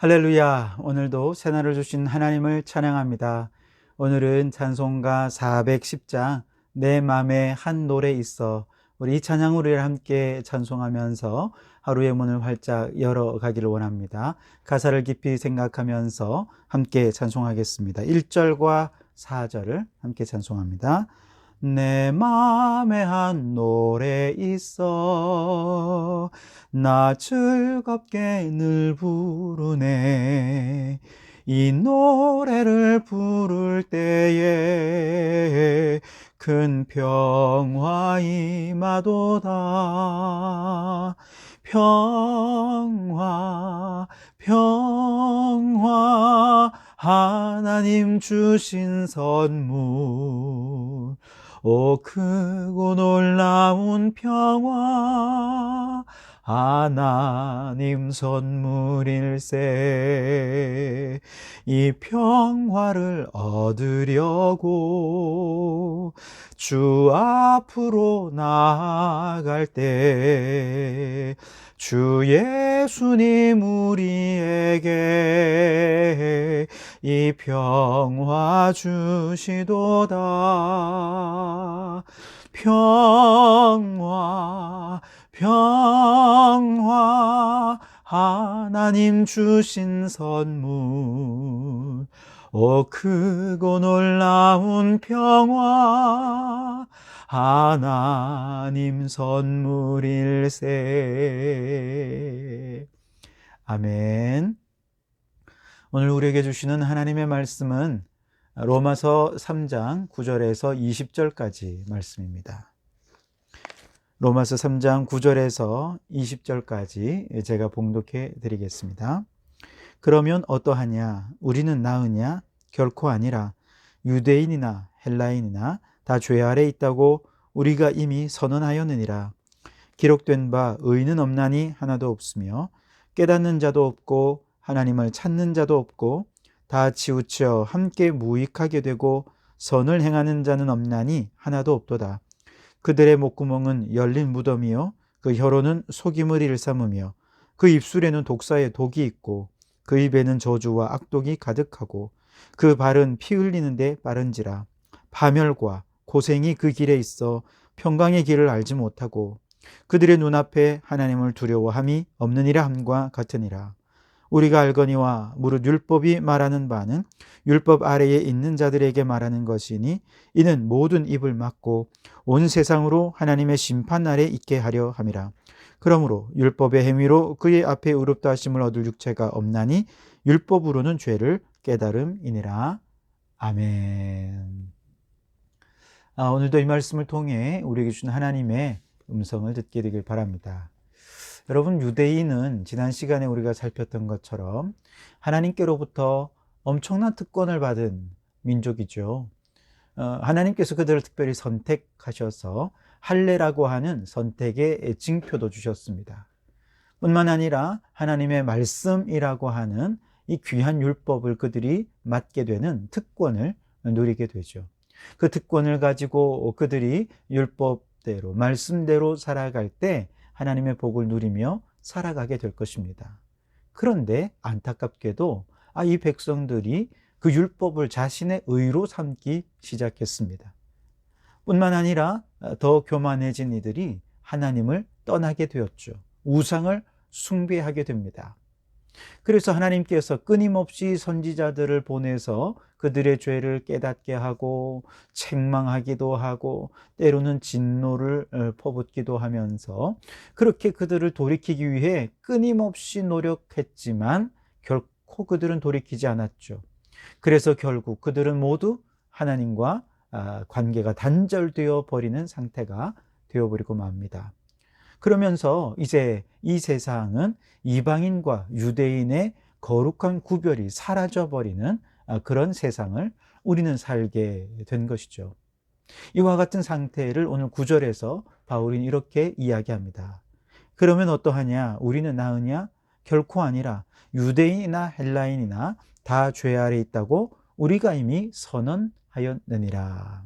할렐루야. 오늘도 새날을 주신 하나님을 찬양합니다. 오늘은 찬송가 410장 내 맘에 한 노래 있어. 우리 이 찬양으로 함께 찬송하면서 하루의 문을 활짝 열어가기를 원합니다. 가사를 깊이 생각하면서 함께 찬송하겠습니다. 1절과 4절을 함께 찬송합니다. 내 맘에 한 노래 있어 나 즐겁게 늘 부르네. 이 노래를 부를 때에 큰 평화 임하도다. 평화 평화 하나님 주신 선물. 오 크고 놀라운 평화 하나님 선물일세. 이 평화를 얻으려고 주 앞으로 나아갈 때 주 예수님 우리에게 이 평화 주시도다. 평화 평화 하나님 주신 선물. 오 크고 놀라운 평화 하나님 선물일세. 아멘. 오늘 우리에게 주시는 하나님의 말씀은 로마서 3장 9절에서 20절까지 말씀입니다. 로마서 3장 9절에서 20절까지 제가 봉독해 드리겠습니다. 그러면 어떠하냐? 우리는 나으냐? 결코 아니라. 유대인이나 헬라인이나 다 죄 아래 있다고 우리가 이미 선언하였느니라. 기록된 바 의인은 없나니 하나도 없으며 깨닫는 자도 없고 하나님을 찾는 자도 없고 다 치우쳐 함께 무익하게 되고 선을 행하는 자는 없나니 하나도 없도다. 그들의 목구멍은 열린 무덤이요 그 혀로는 속임을 일삼으며 그 입술에는 독사의 독이 있고 그 입에는 저주와 악독이 가득하고 그 발은 피 흘리는데 빠른지라. 파멸과 고생이 그 길에 있어 평강의 길을 알지 못하고 그들의 눈앞에 하나님을 두려워함이 없느니라 함과 같으니라. 우리가 알거니와 무릇 율법이 말하는 바는 율법 아래에 있는 자들에게 말하는 것이니 이는 모든 입을 막고 온 세상으로 하나님의 심판 날에 있게 하려 함이라. 그러므로 율법의 행위로 그의 앞에 의롭다 하심을 얻을 육체가 없나니 율법으로는 죄를 깨달음이니라. 아멘. 오늘도 이 말씀을 통해 우리에게 주신 하나님의 음성을 듣게 되길 바랍니다. 여러분, 유대인은 지난 시간에 우리가 살폈던 것처럼 하나님께로부터 엄청난 특권을 받은 민족이죠. 하나님께서 그들을 특별히 선택하셔서 할례라고 하는 선택의 징표도 주셨습니다. 뿐만 아니라 하나님의 말씀이라고 하는 이 귀한 율법을 그들이 맡게 되는 특권을 누리게 되죠. 그 특권을 가지고 그들이 율법대로 말씀대로 살아갈 때 하나님의 복을 누리며 살아가게 될 것입니다. 그런데 안타깝게도 이 백성들이 그 율법을 자신의 의로 삼기 시작했습니다. 뿐만 아니라 더 교만해진 이들이 하나님을 떠나게 되었죠. 우상을 숭배하게 됩니다. 그래서 하나님께서 끊임없이 선지자들을 보내서 그들의 죄를 깨닫게 하고 책망하기도 하고 때로는 진노를 퍼붓기도 하면서 그렇게 그들을 돌이키기 위해 끊임없이 노력했지만 결코 그들은 돌이키지 않았죠. 그래서 결국 그들은 모두 하나님과 관계가 단절되어 버리는 상태가 되어버리고 맙니다. 그러면서 이제 이 세상은 이방인과 유대인의 거룩한 구별이 사라져버리는 그런 세상을 우리는 살게 된 것이죠. 이와 같은 상태를 오늘 9절에서 바울은 이렇게 이야기합니다. 그러면 어떠하냐? 우리는 나으냐? 결코 아니라. 유대인이나 헬라인이나 다 죄 아래 있다고 우리가 이미 선언하였느니라.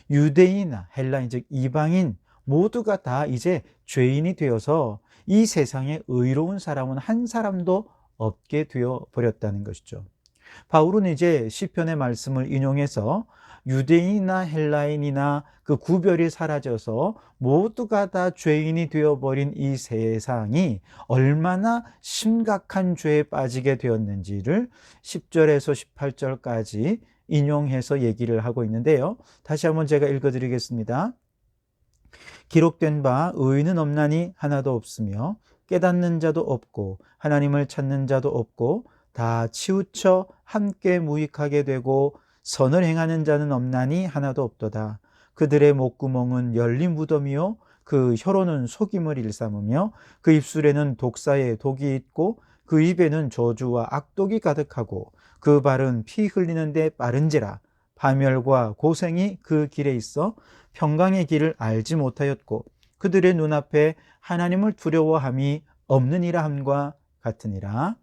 유대인이나 헬라인, 즉 이방인 모두가 다 이제 죄인이 되어서 이 세상에 의로운 사람은 한 사람도 없게 되어 버렸다는 것이죠. 바울은 이제 시편의 말씀을 인용해서 유대인이나 헬라인이나 그 구별이 사라져서 모두가 다 죄인이 되어버린 이 세상이 얼마나 심각한 죄에 빠지게 되었는지를 10절에서 18절까지 인용해서 얘기를 하고 있는데요. 다시 한번 제가 읽어드리겠습니다. 기록된 바 의인은 없나니 하나도 없으며 깨닫는 자도 없고 하나님을 찾는 자도 없고 다 치우쳐 함께 무익하게 되고 선을 행하는 자는 없나니 하나도 없도다. 그들의 목구멍은 열린 무덤이요 그 혀로는 속임을 일삼으며 그 입술에는 독사의 독이 있고 그 입에는 저주와 악독이 가득하고 그 발은 피 흘리는데 빠른지라. 파멸과 고생이 그 길에 있어 평강의 길을 알지 못하였고 그들의 눈앞에 하나님을 두려워함이 없느니라 함과 같으니라.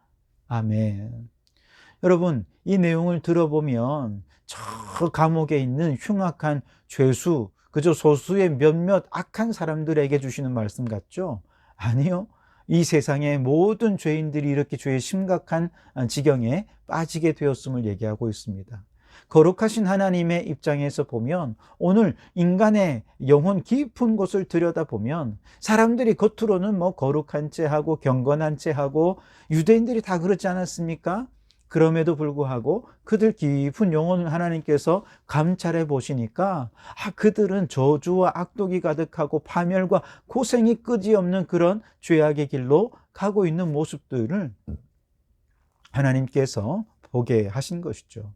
아멘. 여러분, 이 내용을 들어보면 저 감옥에 있는 흉악한 죄수, 그저 소수의 몇몇 악한 사람들에게 주시는 말씀 같죠? 아니요. 이 세상의 모든 죄인들이 이렇게 죄의 심각한 지경에 빠지게 되었음을 얘기하고 있습니다. 거룩하신 하나님의 입장에서 보면 오늘 인간의 영혼 깊은 곳을 들여다보면 사람들이 겉으로는 뭐 거룩한 채 하고 경건한 채 하고 유대인들이 다 그렇지 않았습니까? 그럼에도 불구하고 그들 깊은 영혼을 하나님께서 감찰해 보시니까 그들은 저주와 악독이 가득하고 파멸과 고생이 끄지없는 그런 죄악의 길로 가고 있는 모습들을 하나님께서 보게 하신 것이죠.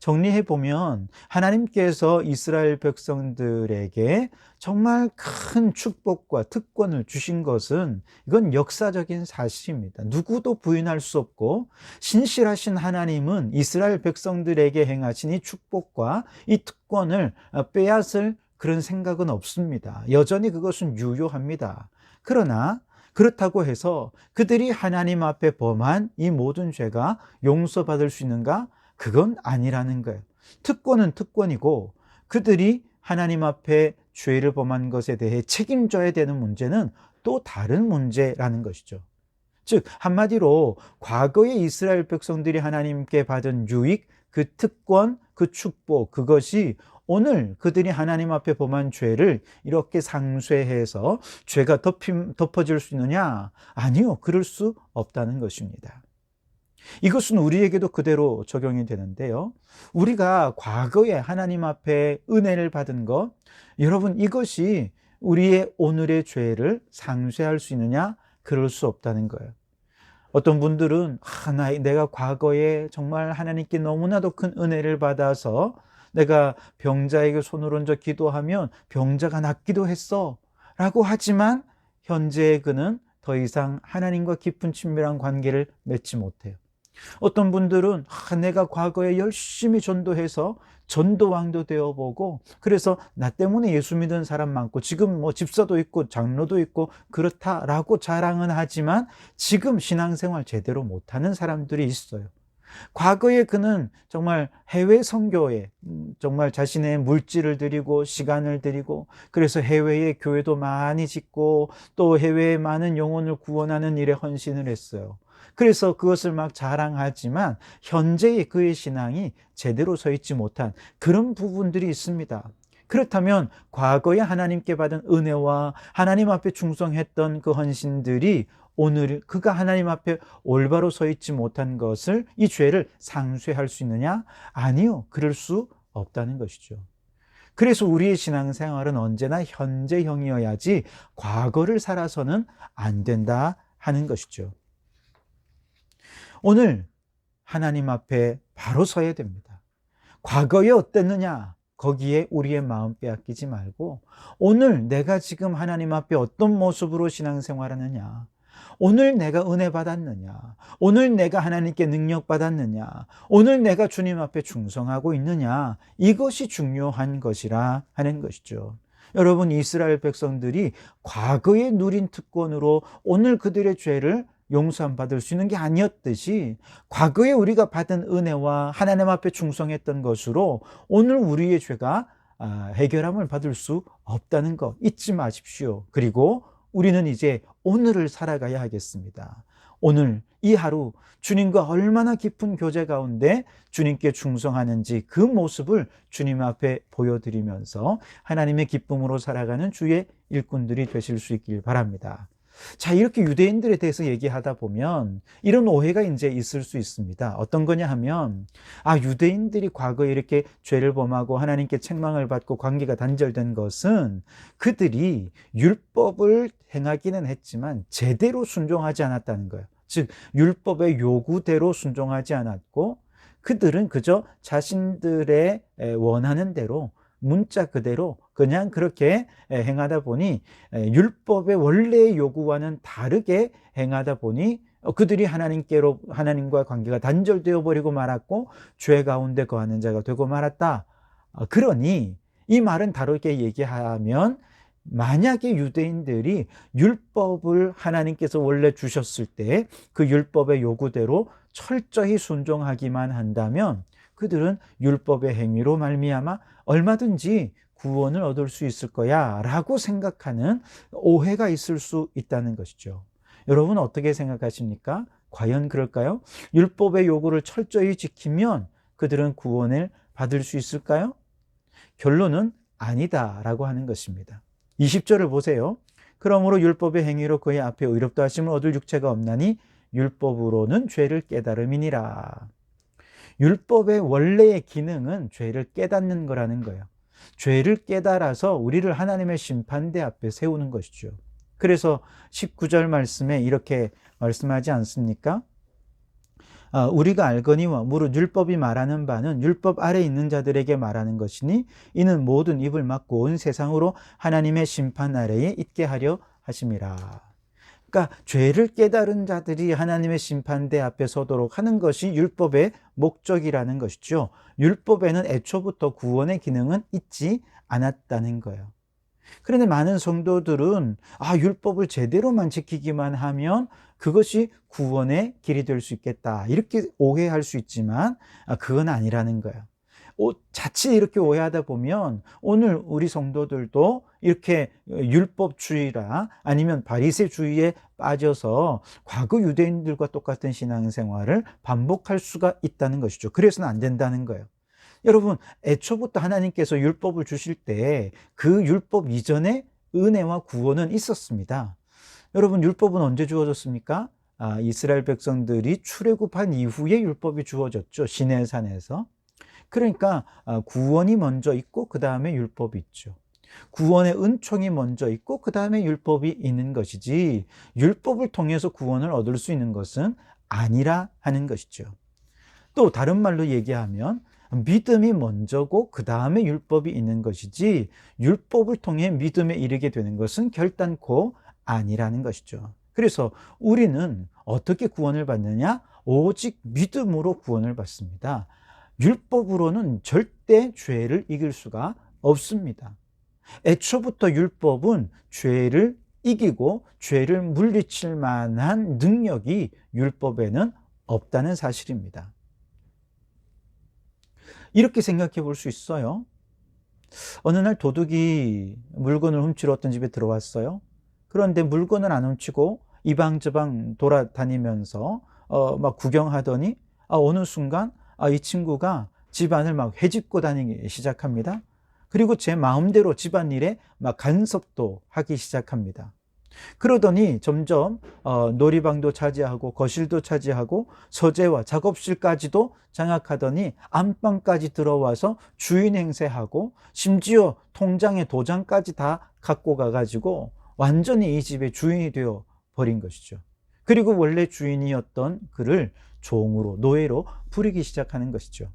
정리해 보면 하나님께서 이스라엘 백성들에게 정말 큰 축복과 특권을 주신 것은 이건 역사적인 사실입니다. 누구도 부인할 수 없고 신실하신 하나님은 이스라엘 백성들에게 행하신 이 축복과 이 특권을 빼앗을 그런 생각은 없습니다. 여전히 그것은 유효합니다. 그러나 그렇다고 해서 그들이 하나님 앞에 범한 이 모든 죄가 용서받을 수 있는가? 그건 아니라는 거예요. 특권은 특권이고 그들이 하나님 앞에 죄를 범한 것에 대해 책임져야 되는 문제는 또 다른 문제라는 것이죠. 즉 한마디로 과거의 이스라엘 백성들이 하나님께 받은 유익, 그 특권, 그 축복, 그것이 오늘 그들이 하나님 앞에 범한 죄를 이렇게 상쇄해서 죄가 덮어질 수 있느냐? 아니요, 그럴 수 없다는 것입니다. 이것은 우리에게도 그대로 적용이 되는데요. 우리가 과거에 하나님 앞에 은혜를 받은 것, 여러분 이것이 우리의 오늘의 죄를 상쇄할 수 있느냐? 그럴 수 없다는 거예요. 어떤 분들은 내가 과거에 정말 하나님께 너무나도 큰 은혜를 받아서 내가 병자에게 손을 얹어 기도하면 병자가 낫기도 했어 라고 하지만 현재 그는 더 이상 하나님과 깊은 친밀한 관계를 맺지 못해요. 어떤 분들은 내가 과거에 열심히 전도해서 전도왕도 되어보고 그래서 나 때문에 예수 믿은 사람 많고 지금 뭐 집사도 있고 장로도 있고 그렇다라고 자랑은 하지만 지금 신앙생활 제대로 못하는 사람들이 있어요. 과거에 그는 정말 해외 선교에 정말 자신의 물질을 드리고 시간을 드리고 그래서 해외에 교회도 많이 짓고 또 해외에 많은 영혼을 구원하는 일에 헌신을 했어요. 그래서 그것을 막 자랑하지만 현재의 그의 신앙이 제대로 서 있지 못한 그런 부분들이 있습니다. 그렇다면 과거에 하나님께 받은 은혜와 하나님 앞에 충성했던 그 헌신들이 오늘 그가 하나님 앞에 올바로 서 있지 못한 것을, 이 죄를 상쇄할 수 있느냐? 아니요, 그럴 수 없다는 것이죠. 그래서 우리의 신앙생활은 언제나 현재형이어야지 과거를 살아서는 안 된다 하는 것이죠. 오늘 하나님 앞에 바로 서야 됩니다. 과거에 어땠느냐? 거기에 우리의 마음 빼앗기지 말고 오늘 내가 지금 하나님 앞에 어떤 모습으로 신앙생활하느냐? 오늘 내가 은혜 받았느냐? 오늘 내가 하나님께 능력 받았느냐? 오늘 내가 주님 앞에 충성하고 있느냐? 이것이 중요한 것이라 하는 것이죠. 여러분, 이스라엘 백성들이 과거에 누린 특권으로 오늘 그들의 죄를 용서받을 수 있는 게 아니었듯이 과거에 우리가 받은 은혜와 하나님 앞에 충성했던 것으로 오늘 우리의 죄가 해결함을 받을 수 없다는 거 잊지 마십시오. 그리고 우리는 이제 오늘을 살아가야 하겠습니다. 오늘 이 하루 주님과 얼마나 깊은 교제 가운데 주님께 충성하는지 그 모습을 주님 앞에 보여드리면서 하나님의 기쁨으로 살아가는 주의 일꾼들이 되실 수 있길 바랍니다. 자, 이렇게 유대인들에 대해서 얘기하다 보면 이런 오해가 이제 있을 수 있습니다. 어떤 거냐 하면, 유대인들이 과거에 이렇게 죄를 범하고 하나님께 책망을 받고 관계가 단절된 것은 그들이 율법을 행하기는 했지만 제대로 순종하지 않았다는 거예요. 즉, 율법의 요구대로 순종하지 않았고 그들은 그저 자신들의 원하는 대로 문자 그대로 그냥 그렇게 행하다 보니 율법의 원래의 요구와는 다르게 행하다 보니 그들이 하나님과 관계가 단절되어 버리고 말았고 죄 가운데 거하는 자가 되고 말았다. 그러니 이 말은 다르게 얘기하면, 만약에 유대인들이 율법을 하나님께서 원래 주셨을 때 그 율법의 요구대로 철저히 순종하기만 한다면 그들은 율법의 행위로 말미암아 얼마든지 구원을 얻을 수 있을 거야 라고 생각하는 오해가 있을 수 있다는 것이죠. 여러분 어떻게 생각하십니까? 과연 그럴까요? 율법의 요구를 철저히 지키면 그들은 구원을 받을 수 있을까요? 결론은 아니다라고 하는 것입니다. 20절을 보세요. 그러므로 율법의 행위로 그의 앞에 의롭다 하심을 얻을 육체가 없나니 율법으로는 죄를 깨달음이니라. 율법의 원래의 기능은 죄를 깨닫는 거라는 거예요. 죄를 깨달아서 우리를 하나님의 심판대 앞에 세우는 것이죠. 그래서 19절 말씀에 이렇게 말씀하지 않습니까? 우리가 알거니와 무릇 율법이 말하는 바는 율법 아래 있는 자들에게 말하는 것이니 이는 모든 입을 막고 온 세상으로 하나님의 심판 아래에 있게 하려 하심이라. 그러니까 죄를 깨달은 자들이 하나님의 심판대 앞에 서도록 하는 것이 율법의 목적이라는 것이죠. 율법에는 애초부터 구원의 기능은 있지 않았다는 거예요. 그런데 많은 성도들은 율법을 제대로만 지키기만 하면 그것이 구원의 길이 될 수 있겠다, 이렇게 오해할 수 있지만 그건 아니라는 거예요. 자칫 이렇게 오해하다 보면 오늘 우리 성도들도 이렇게 율법주의라 아니면 바리새주의에 빠져서 과거 유대인들과 똑같은 신앙생활을 반복할 수가 있다는 것이죠. 그래서는 안 된다는 거예요. 여러분, 애초부터 하나님께서 율법을 주실 때 그 율법 이전에 은혜와 구원은 있었습니다. 여러분, 율법은 언제 주어졌습니까? 이스라엘 백성들이 출애굽한 이후에 율법이 주어졌죠. 시내산에서. 그러니까 구원이 먼저 있고 그 다음에 율법이 있죠. 구원의 은총이 먼저 있고 그 다음에 율법이 있는 것이지, 율법을 통해서 구원을 얻을 수 있는 것은 아니라 하는 것이죠. 또 다른 말로 얘기하면 믿음이 먼저고 그 다음에 율법이 있는 것이지, 율법을 통해 믿음에 이르게 되는 것은 결단코 아니라는 것이죠. 그래서 우리는 어떻게 구원을 받느냐? 오직 믿음으로 구원을 받습니다. 율법으로는 절대 죄를 이길 수가 없습니다. 애초부터 율법은 죄를 이기고 죄를 물리칠 만한 능력이 율법에는 없다는 사실입니다. 이렇게 생각해 볼 수 있어요. 어느 날 도둑이 물건을 훔치러 어떤 집에 들어왔어요. 그런데 물건을 안 훔치고 이방저방 돌아다니면서 막 구경하더니 어느 순간 이 친구가 집안을 막 헤집고 다니기 시작합니다. 그리고 제 마음대로 집안일에 막 간섭도 하기 시작합니다. 그러더니 점점 놀이방도 차지하고 거실도 차지하고 서재와 작업실까지도 장악하더니 안방까지 들어와서 주인 행세하고 심지어 통장에 도장까지 다 갖고 가가지고 완전히 이 집의 주인이 되어 버린 것이죠. 그리고 원래 주인이었던 그를 종으로, 노예로 부리기 시작하는 것이죠.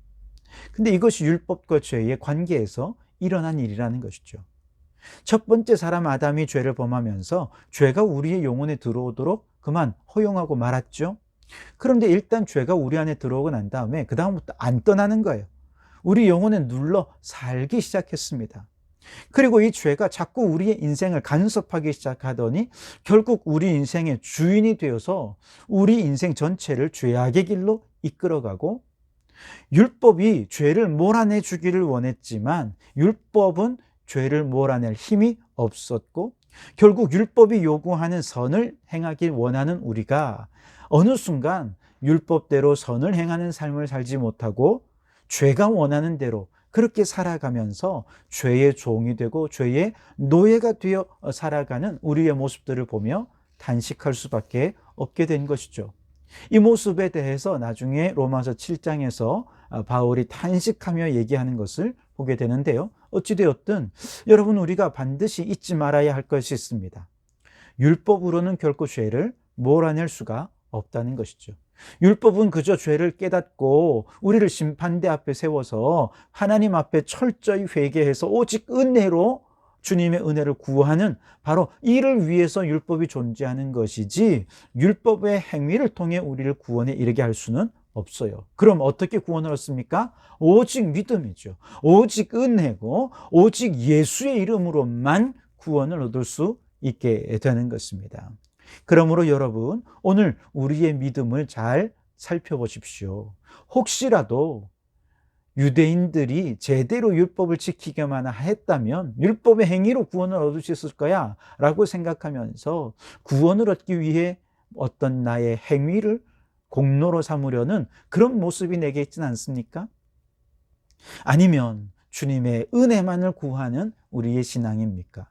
근데 이것이 율법과 죄의 관계에서 일어난 일이라는 것이죠. 첫 번째 사람 아담이 죄를 범하면서 죄가 우리의 영혼에 들어오도록 그만 허용하고 말았죠. 그런데 일단 죄가 우리 안에 들어오고 난 다음에 그 다음부터 안 떠나는 거예요. 우리 영혼에 눌러 살기 시작했습니다. 그리고 이 죄가 자꾸 우리의 인생을 간섭하기 시작하더니 결국 우리 인생의 주인이 되어서 우리 인생 전체를 죄악의 길로 이끌어가고, 율법이 죄를 몰아내 주기를 원했지만 율법은 죄를 몰아낼 힘이 없었고, 결국 율법이 요구하는 선을 행하길 원하는 우리가 어느 순간 율법대로 선을 행하는 삶을 살지 못하고 죄가 원하는 대로 그렇게 살아가면서 죄의 종이 되고 죄의 노예가 되어 살아가는 우리의 모습들을 보며 단식할 수밖에 없게 된 것이죠. 이 모습에 대해서 나중에 로마서 7장에서 바울이 탄식하며 얘기하는 것을 보게 되는데요. 어찌되었든 여러분, 우리가 반드시 잊지 말아야 할 것이 있습니다. 율법으로는 결코 죄를 몰아낼 수가 없다는 것이죠. 율법은 그저 죄를 깨닫고 우리를 심판대 앞에 세워서 하나님 앞에 철저히 회개해서 오직 은혜로 주님의 은혜를 구하는, 바로 이를 위해서 율법이 존재하는 것이지 율법의 행위를 통해 우리를 구원에 이르게 할 수는 없어요. 그럼 어떻게 구원을 얻습니까? 오직 믿음이죠. 오직 은혜고 오직 예수의 이름으로만 구원을 얻을 수 있게 되는 것입니다. 그러므로 여러분, 오늘 우리의 믿음을 잘 살펴보십시오. 혹시라도 유대인들이 제대로 율법을 지키기만 했다면 율법의 행위로 구원을 얻을 수 있을 거야 라고 생각하면서 구원을 얻기 위해 어떤 나의 행위를 공로로 삼으려는 그런 모습이 내게 있지는 않습니까? 아니면 주님의 은혜만을 구하는 우리의 신앙입니까?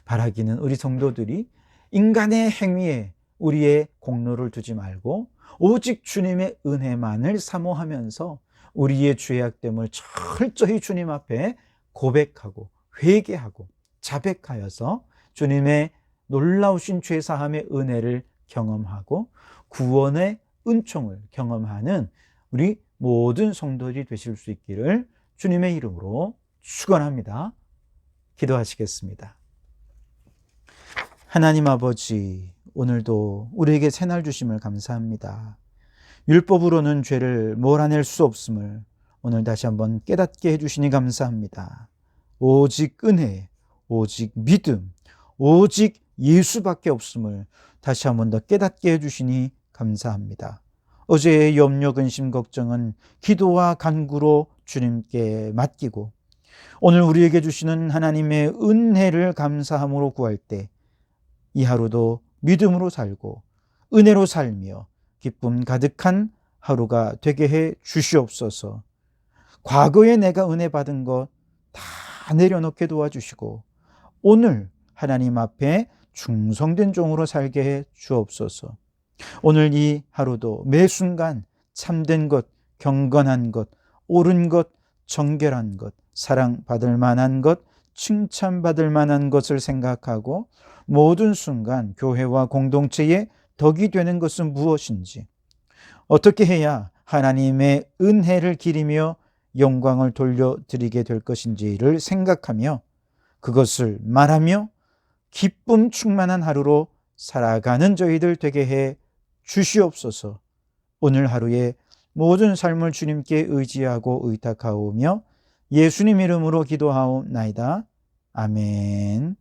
바라기는 우리 성도들이 인간의 행위에 우리의 공로를 두지 말고 오직 주님의 은혜만을 사모하면서 우리의 죄악됨을 철저히 주님 앞에 고백하고 회개하고 자백하여서 주님의 놀라우신 죄사함의 은혜를 경험하고 구원의 은총을 경험하는 우리 모든 성도들이 되실 수 있기를 주님의 이름으로 축원합니다. 기도하시겠습니다. 하나님 아버지, 오늘도 우리에게 새날 주심을 감사합니다. 율법으로는 죄를 몰아낼 수 없음을 오늘 다시 한번 깨닫게 해주시니 감사합니다. 오직 은혜, 오직 믿음, 오직 예수밖에 없음을 다시 한번 더 깨닫게 해주시니 감사합니다. 어제의 염려, 근심, 걱정은 기도와 간구로 주님께 맡기고 오늘 우리에게 주시는 하나님의 은혜를 감사함으로 구할 때 이 하루도 믿음으로 살고 은혜로 살며 기쁨 가득한 하루가 되게 해 주시옵소서. 과거에 내가 은혜 받은 것 다 내려놓게 도와주시고 오늘 하나님 앞에 충성된 종으로 살게 해 주옵소서. 오늘 이 하루도 매 순간 참된 것, 경건한 것, 옳은 것, 정결한 것, 사랑받을 만한 것, 칭찬받을 만한 것을 생각하고 모든 순간 교회와 공동체에 덕이 되는 것은 무엇인지, 어떻게 해야 하나님의 은혜를 기리며 영광을 돌려드리게 될 것인지를 생각하며 그것을 말하며 기쁨 충만한 하루로 살아가는 저희들 되게 해 주시옵소서. 오늘 하루의 모든 삶을 주님께 의지하고 의탁하오며 예수님 이름으로 기도하옵나이다. 아멘.